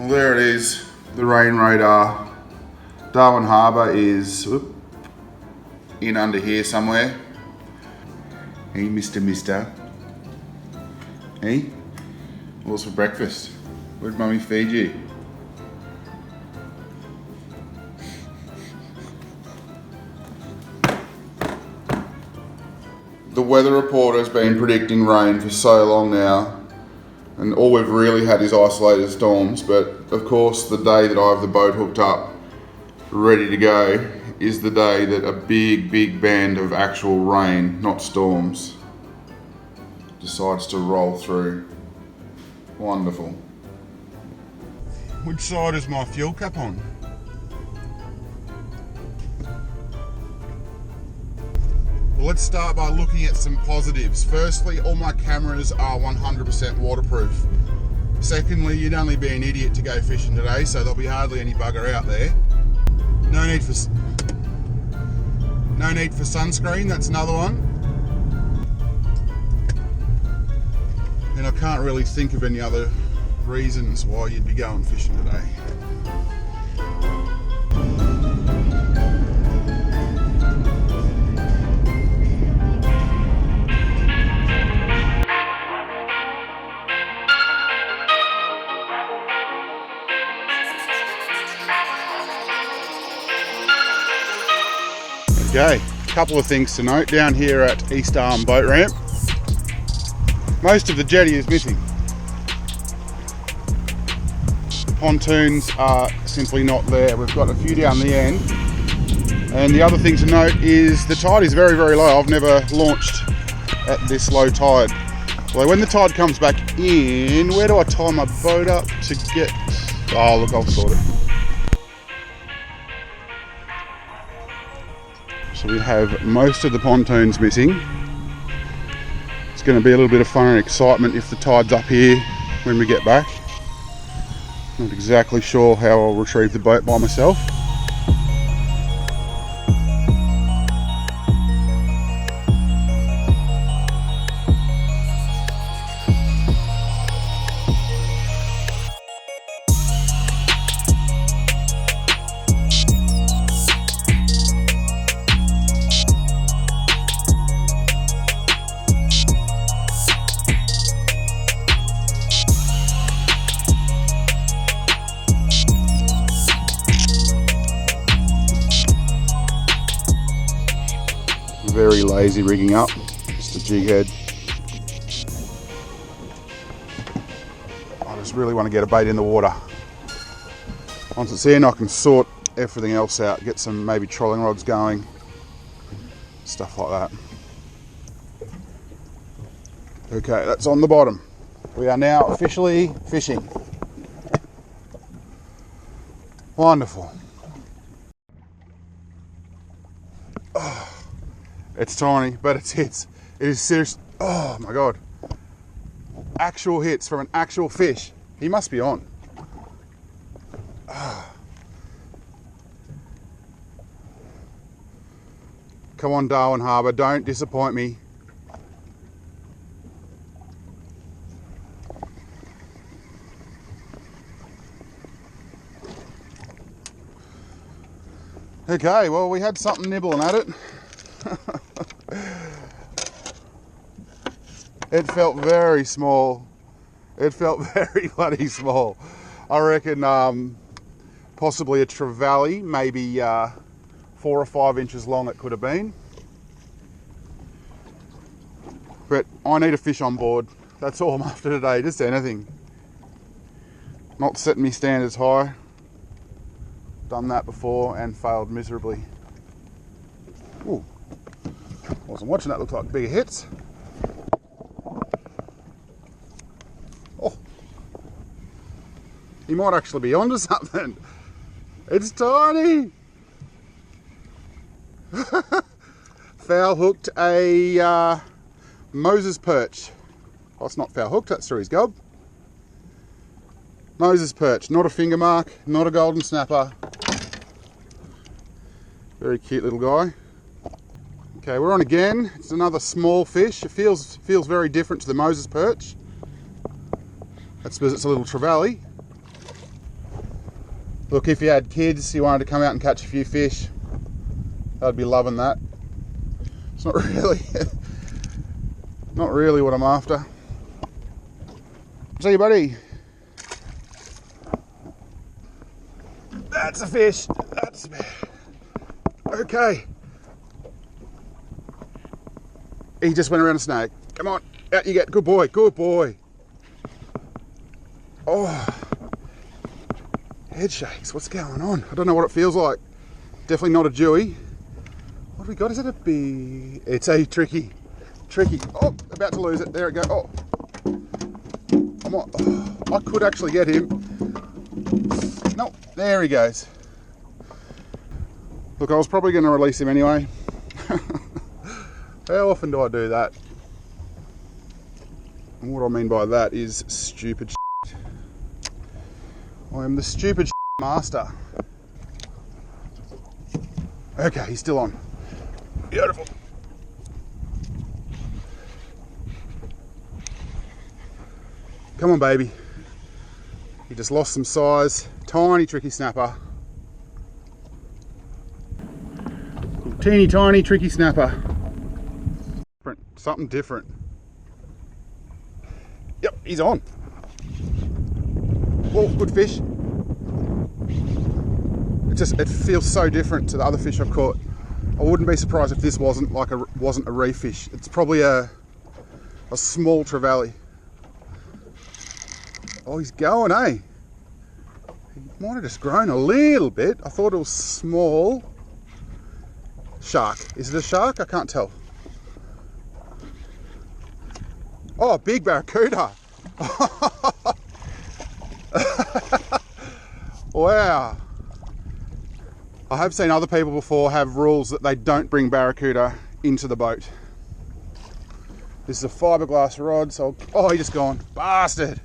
Well, there it is, the rain radar. Darwin Harbour is in under here somewhere. Hey, Mister. Hey, what's for breakfast? Where'd Mummy feed you? The weather report has been predicting rain for so long now, and all we've really had is isolated storms, but of course the day that I have the boat hooked up, ready to go, is the day that a big band of actual rain, not storms, decides to roll through. Wonderful. Which side is my fuel cap on? Well, let's start by looking at some positives. Firstly, all my cameras are 100% waterproof. Secondly, you'd only be an idiot to go fishing today, so there'll be hardly any bugger out there. No need for sunscreen, that's another one. And I can't really think of any other reasons why you'd be going fishing today. Okay, a couple of things to note down here at East Arm Boat Ramp. Most of the jetty is missing. The pontoons are simply not there. We've got a few down the end. And the other thing to note is the tide is very low. I've never launched at this low tide. Well, when the tide comes back in, where do I tie my boat up to get... Oh, look, I'll sort it. So we have most of the pontoons missing. It's going to be a little bit of fun and excitement if the tide's up here when we get back. Not exactly sure how I'll retrieve the boat by myself. Very lazy rigging up, just a jig head. I just really want to get a bait in the water. Once it's in, I can sort everything else out, get some maybe trolling rods going, stuff like that. Okay, that's on the bottom. We are now officially fishing. Wonderful. It's tiny, but it's hits. It is serious. Oh my God. Actual hits from an actual fish. He must be on. Come on, Darwin Harbour, don't disappoint me. Okay, well, we had something nibbling at it. It felt very small. It felt very bloody small. I reckon possibly a trevally, maybe 4 or 5 inches long it could have been. But I need a fish on board. That's all I'm after today, just anything. Not setting me standards high. Done that before and failed miserably. Ooh. Wasn't watching that, looked like bigger hits. Oh, he might actually be onto something. It's tiny. Foul hooked a Moses perch. Oh, it's not foul hooked, that's through his gob. Moses perch, not a finger mark, not a golden snapper. Very cute little guy. Okay, we're on again. It's another small fish. It feels very different to the Moses perch. That's because it's a little trevally. Look, if you had kids, you wanted to come out and catch a few fish, I'd be loving that. It's not really, not really what I'm after. See you, buddy. That's a fish. That's okay. He just went around a snag. Come on, out you get. Good boy, good boy. Oh, head shakes. What's going on? I don't know what it feels like. Definitely not a dewy. What have we got? Is it a bee? It's a tricky. Oh, about to lose it. There it goes. Oh, I could actually get him. No, there he goes. Look, I was probably going to release him anyway. How often do I do that? And what I mean by that is stupid shit. I am the stupid shit master. Okay, he's still on. Beautiful. Come on, baby. He just lost some size. Tiny, tricky snapper. Teeny, tiny, tricky snapper. Something different. Yep, he's on. Oh, good fish. It feels so different to the other fish I've caught. I wouldn't be surprised if this wasn't a reef fish. It's probably a small trevally. Oh, he's going, eh? He might have just grown a little bit. I thought it was small. Shark. Is it a shark? I can't tell. Oh, big barracuda. Wow. I have seen other people before have rules that they don't bring barracuda into the boat. This is a fiberglass rod, so... Oh, he just gone. Bastard.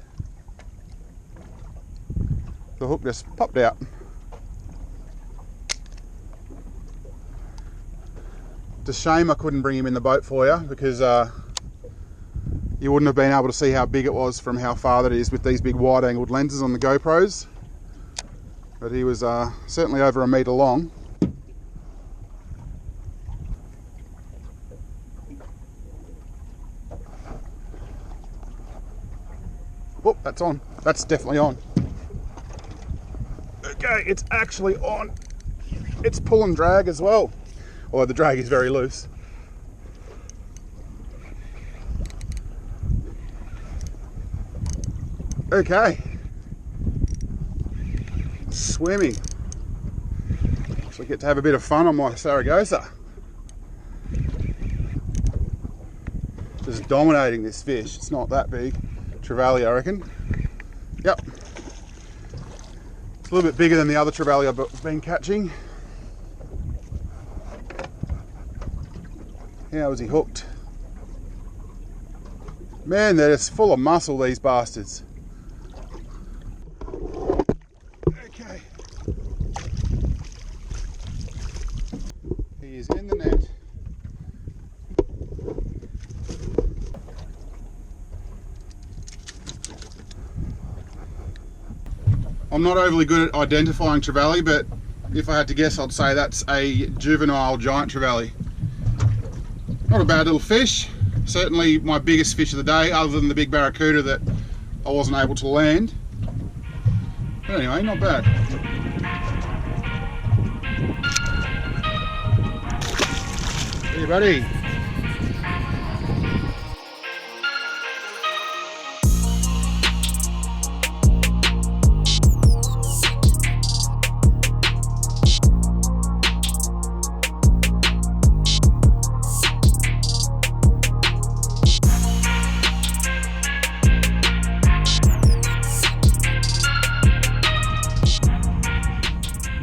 The hook just popped out. It's a shame I couldn't bring him in the boat for you, because you wouldn't have been able to see how big it was from how far that is with these big wide angled lenses on the GoPros. But he was certainly over a metre long. Oh, that's on. That's definitely on. Okay, it's actually on. It's pull and drag as well. Although the drag is very loose. Okay. Swimming. Actually get to have a bit of fun on my Saragossa. Just dominating this fish. It's not that big. Trevally, I reckon. Yep. It's a little bit bigger than the other trevally I've been catching. How is he hooked? Man, they're just full of muscle, these bastards. Okay. He is in the net. I'm not overly good at identifying trevally, but if I had to guess, I'd say that's a juvenile giant trevally. Not a bad little fish. Certainly my biggest fish of the day, other than the big barracuda that I wasn't able to land. But anyway, not bad. Hey buddy.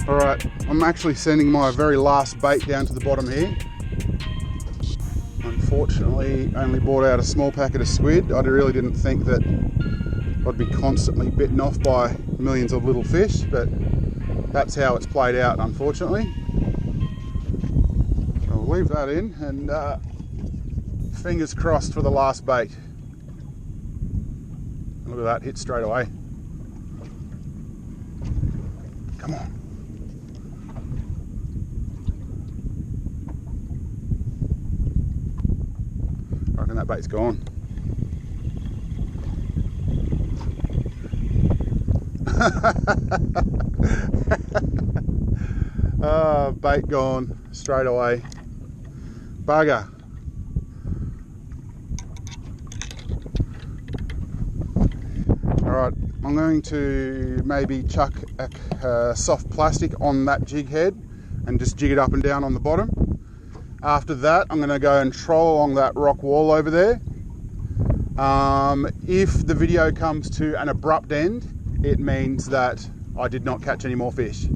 Alright, I'm actually sending my very last bait down to the bottom here. Unfortunately, only brought out a small packet of squid. I really didn't think that I'd be constantly bitten off by millions of little fish, but that's how it's played out, unfortunately. So we'll leave that in, and fingers crossed for the last bait. Look at that, hit straight away. Come on. I reckon that bait's gone. Bait gone straight away. Bugger. Alright, I'm going to maybe chuck a soft plastic on that jig head and just jig it up and down on the bottom. After that, I'm going to go and troll along that rock wall over there. If the video comes to an abrupt end, it means that I did not catch any more fish.